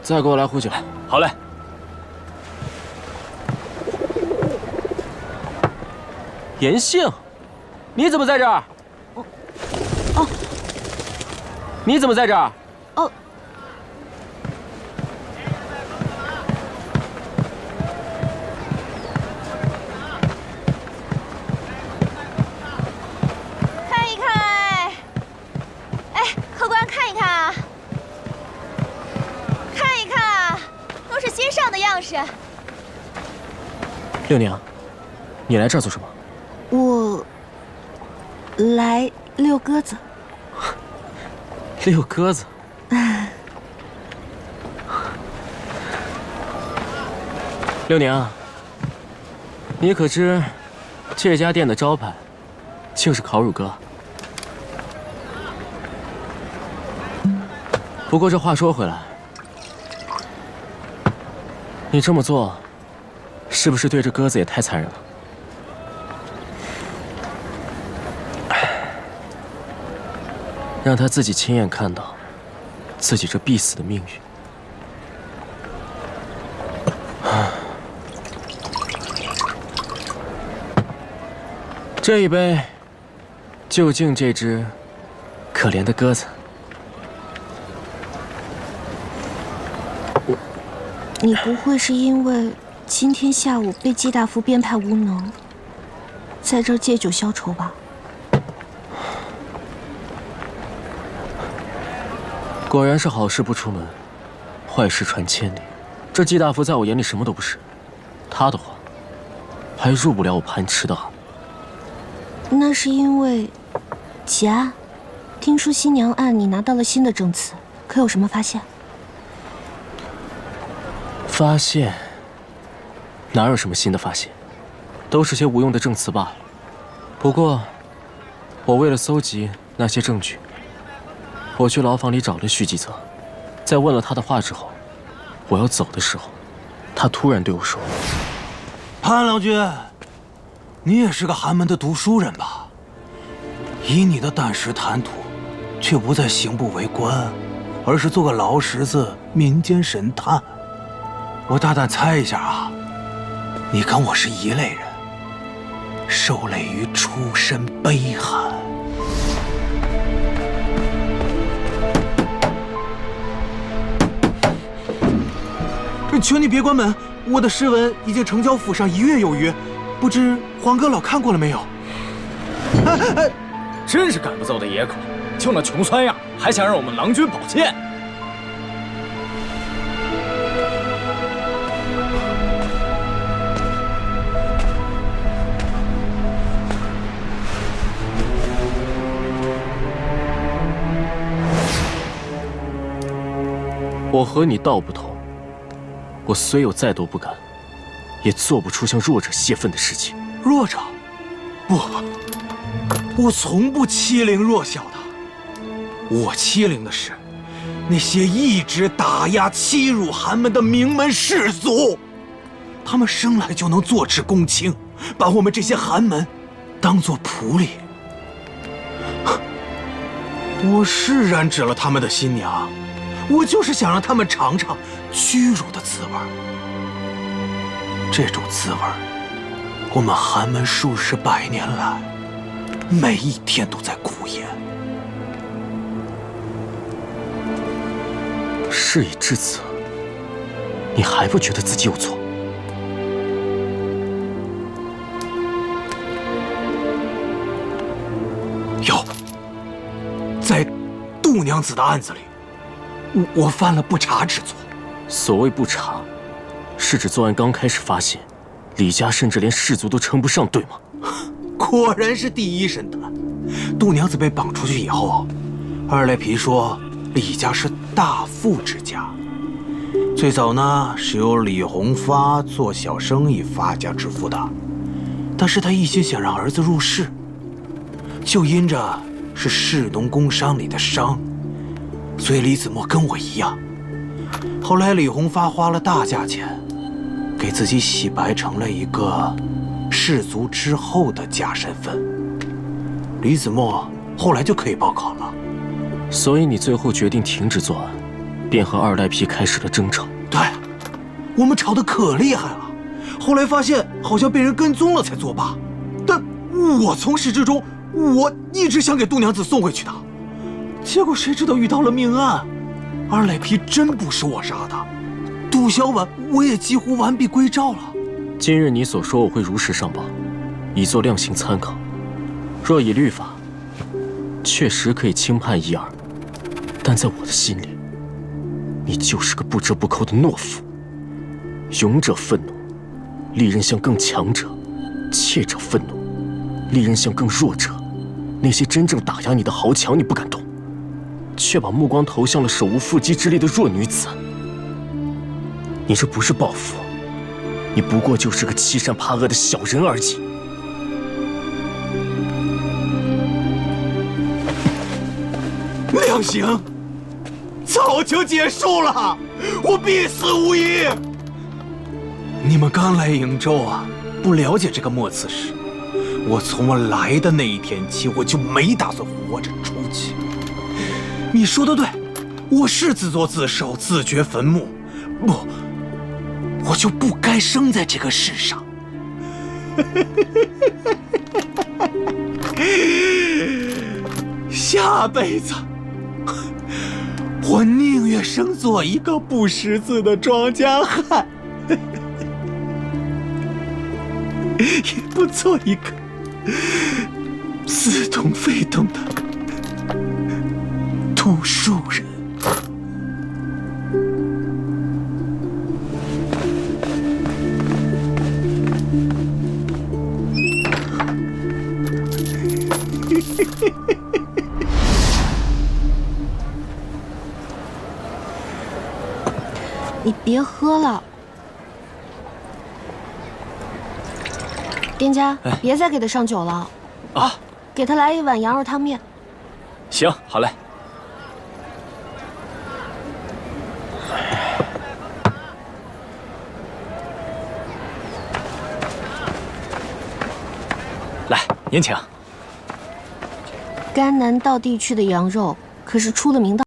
再给我来壶酒。好嘞。严杏，你怎么在这儿？你怎么在这儿？看一看，客官看一看啊！都是新上的样式。六娘，你来这儿做什么？我来遛鸽子。遛鸽子？六娘，你可知这家店的招牌就是烤乳鸽？不过这话说回来，你这么做，是不是对这鸽子也太残忍了？让他自己亲眼看到自己这必死的命运。这一杯，就敬这只可怜的鸽子。你不会是因为今天下午被季大夫编排无能，在这儿借酒消愁吧。果然是好事不出门，坏事传千里。这季大夫在我眼里什么都不是，他的话还入不了我盘吃的耳。那是因为吉安，听说新娘案你拿到了新的证词，可有什么发现？发现？哪有什么新的发现，都是些无用的证词罢了。不过，我为了搜集那些证据，我去牢房里找了徐继泽，在问了他的话之后，我要走的时候，他突然对我说：“潘郎君，你也是个寒门的读书人吧？以你的胆识谈吐，却不再刑部为官，而是做个劳什子民间神探。我大胆猜一下啊，你跟我是一类人，受累于出身卑寒。”求你别关门，我的诗文已经呈交府上1月有余，不知黄阁老看过了没有？真是赶不走的野狗，就那穷酸样，还想让我们郎君保荐？我和你道不同，我虽有再多不敢，也做不出向弱者泄愤的事情。弱者？不，我从不欺凌弱小的。我欺凌的是那些一直打压欺辱寒门的名门士族，他们生来就能坐吃公卿，把我们这些寒门当作仆隶。我释然指了他们的新娘，我就是想让他们尝尝屈辱的滋味。这种滋味，我们寒门数十百年来，每一天都在苦咽。事已至此，你还不觉得自己有错？有，在杜娘子的案子里，我犯了不查之错。所谓不查，是指作案刚开始发现，李家甚至连士族都称不上，对吗？果然是第一神探。杜娘子被绑出去以后，二赖皮说李家是大富之家，最早呢是由李弘发做小生意发家致富的，但是他一心想让儿子入仕，就因着是士农工商里的商，所以李子墨跟我一样。后来李弘发花了大价钱，给自己洗白成了一个士族之后的假身份。李子墨后来就可以报考了。所以你最后决定停止作案，便和二赖皮开始了争吵。对，我们吵得可厉害了。后来发现好像被人跟踪了才作罢，但我从始至终我一直想给杜娘子送回去的，结果谁知道遇到了命案。二赖皮真不是我杀的，杜小婉我也几乎完璧归赵了。今日你所说，我会如实上报，以作量刑参考。若以律法，确实可以轻判一二，但在我的心里，你就是个不折不扣的懦夫。勇者愤怒，利刃向更强者；怯者愤怒，利刃向更弱者。那些真正打压你的豪强，你不敢动，却把目光投向了手无缚鸡之力的弱女子。你这不是报复，你不过就是个欺善怕恶的小人而已。量刑早就结束了，我必死无疑。你们刚来瀛州啊，不了解这个莫刺史。我从我来的那一天起，我就没打算活着出去。你说的对，我是自作自受，自掘坟墓。不，我就不该生在这个世上。下辈子，我宁愿生做一个不识字的庄稼汉。也不做一个似懂非懂的读书人。你别喝了，店家，别再给他上酒了啊！给他来一碗羊肉汤面。行，好嘞。来，您请。甘南道地区的羊肉可是出了名的。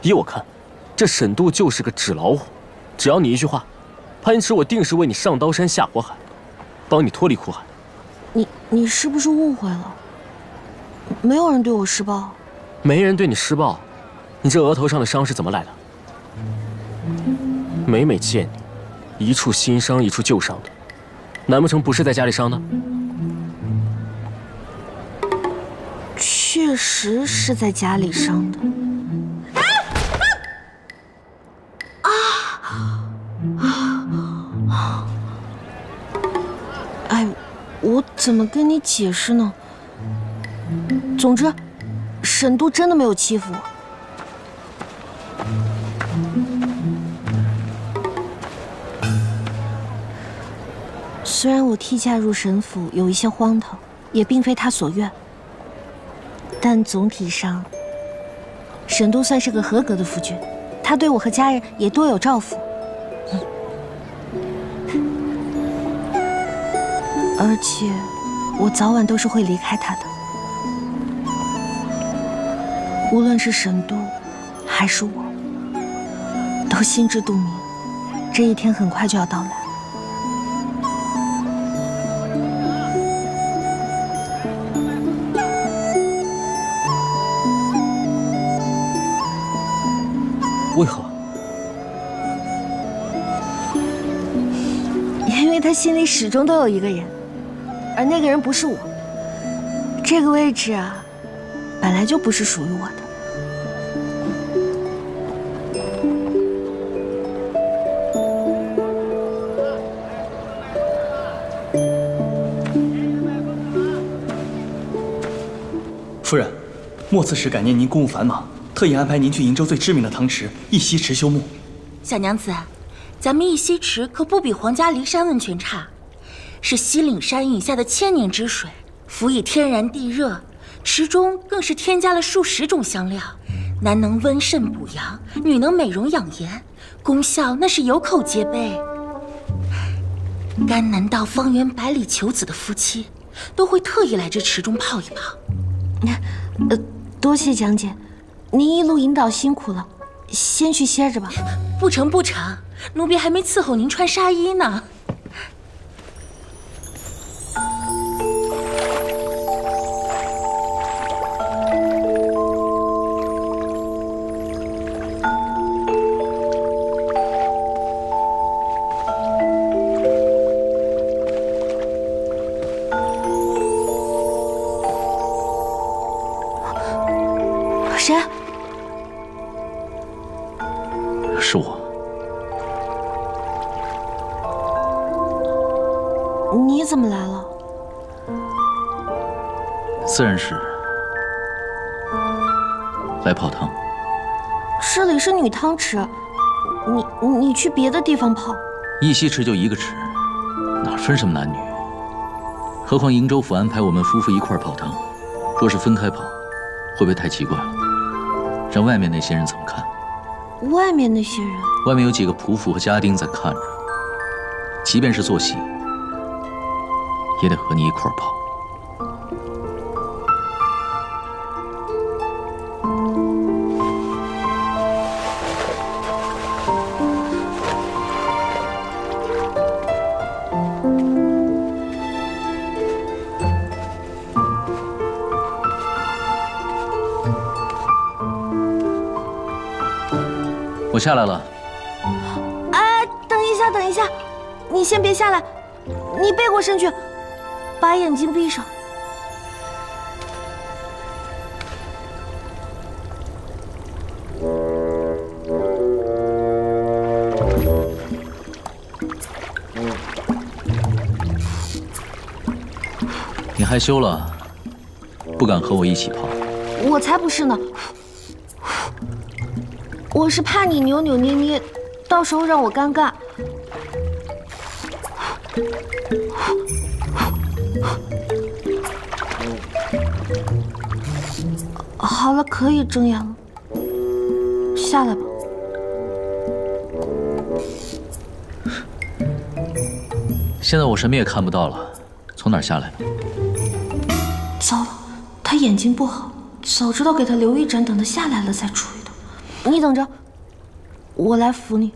依我看，这沈度就是个纸老虎，只要你一句话，潘池我定是为你上刀山下火海，帮你脱离苦海。你是不是误会了？没有人对我施暴。没人对你施暴，你这额头上的伤是怎么来的？每每见你，一处新伤一处旧伤的，难不成不是在家里伤的？确实是在家里伤的。哎，我怎么跟你解释呢？总之，沈都真的没有欺负我。虽然我替嫁入沈府有一些荒唐，也并非他所愿，但总体上，沈都算是个合格的夫君，他对我和家人也多有照拂。而且，我早晚都是会离开他的。无论是沈都，还是我，都心知肚明，这一天很快就要到来。为何？因为他心里始终都有一个人，而那个人不是我。这个位置啊，本来就不是属于我的。夫人，末刺史感念您公务繁忙，特意安排您去瀛州最知名的汤池一溪池修墓。小娘子，咱们一溪池可不比皇家骊山温泉差，是西岭山饮下的千年之水，辅以天然地热，池中更是添加了数十种香料，男能温肾补阳，女能美容养颜，功效那是有口皆碑。甘南道方圆百里求子的夫妻，都会特意来这池中泡一泡。多谢讲解，您一路引导辛苦了，先去歇着吧。不成不成，奴婢还没伺候您穿纱衣呢。谁？是我。你怎么来了？自然是来泡汤。这里是女汤池，你去别的地方泡。一溪池就一个池，哪分什么男女？何况瀛州府安排我们夫妇一块泡汤，若是分开泡，会不会太奇怪了？让外面那些人怎么看？外面那些人？外面有几个仆妇和家丁在看着，即便是做戏，也得和你一块泡。我下来了。哎，等一下，等一下，你先别下来，你背过身去，把眼睛闭上。你害羞了，不敢和我一起泡。我才不是呢。我是怕你扭扭捏捏，到时候让我尴尬。好了，可以睁眼了，下来吧。现在我什么也看不到了，从哪儿下来呢？糟了，他眼睛不好，早知道给他留一盏，等他下来了再处理的。你等着，我来扶你。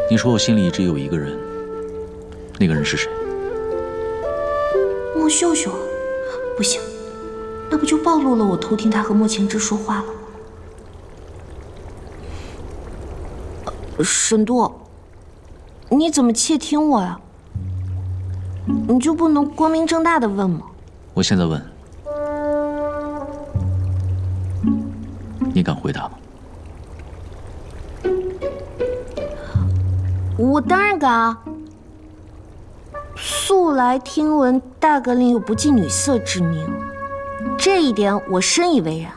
你说我心里一直有一个人，那个人是谁？莫秀秀，不行，那不就暴露了我偷听他和莫前之说话了吗？沈度，你怎么窃听我呀？你就不能光明正大的问吗？我现在问，你敢回答吗？我当然敢啊！素来听闻大格林有不近女色之名，这一点我深以为然。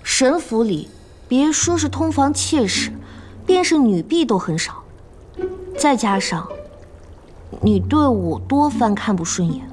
沈府里别说是通房妾室，便是女婢都很少，再加上你对我多番看不顺眼。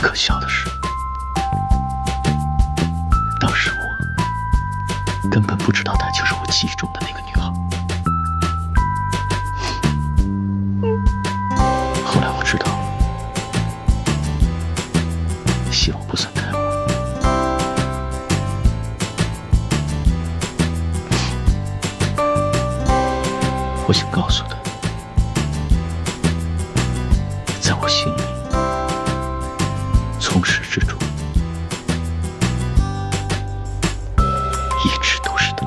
可笑的是，当时我根本不知道她就是我记忆中的那个女孩。后来我知道，希望不算太晚。我想告诉她，在我心里，从始至终，一直都是她。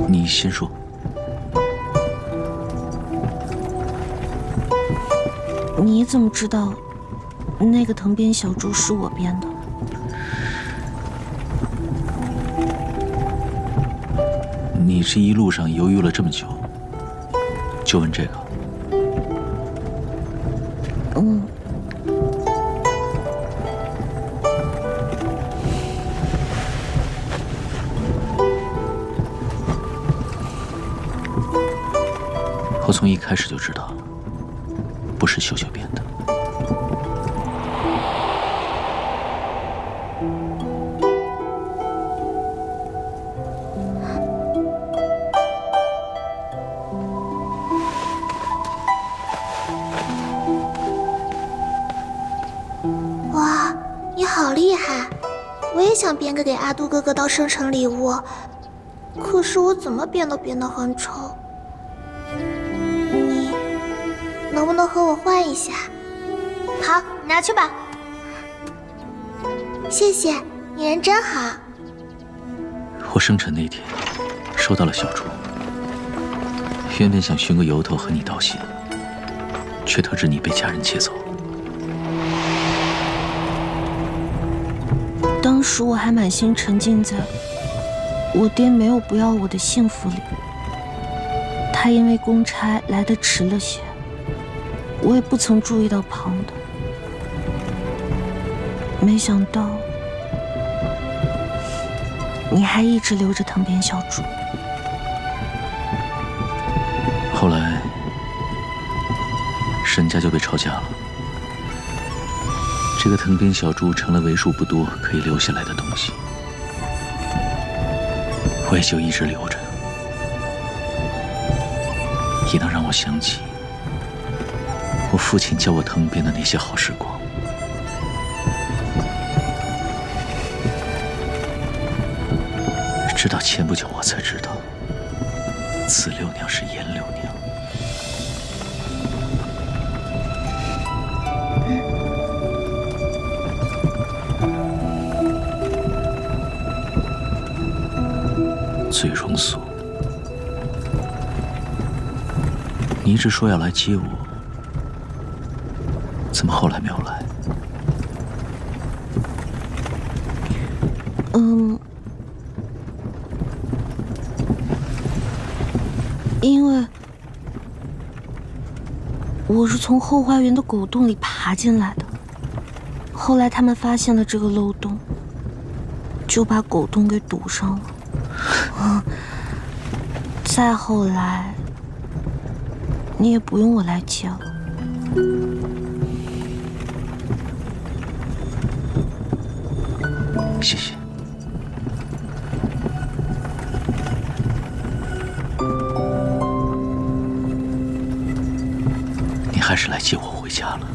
你先说。你怎么知道那个藤编小猪是我编的？你这一路上犹豫了这么久，就问这个？嗯。我从一开始就知道，不是秀秀编的。哇，你好厉害！我也想编个给阿杜哥哥当生辰礼物，可是我怎么编都编得很丑。你能不能和我换一下？好，拿去吧。谢谢，你人真好。我生辰那天收到了小猪，原本想寻个由头和你道谢，却得知你被家人劫走。当时我还满心沉浸在我爹没有不要我的幸福里，他因为公差来得迟了些，我也不曾注意到旁的。没想到你还一直留着藤编小猪。后来沈家就被抄家了，这个藤编小猪成了为数不多可以留下来的东西，我也就一直留着，也能让我想起我父亲教我藤编的那些好时光。直到前不久，我才知道，紫六娘是颜六娘。醉容素，你一直说要来接我，怎么后来没有来？因为我是从后花园的狗洞里爬进来的，后来他们发现了这个漏洞，就把狗洞给堵上了。再后来，你也不用我来接了。谢谢。你还是来接我回家了。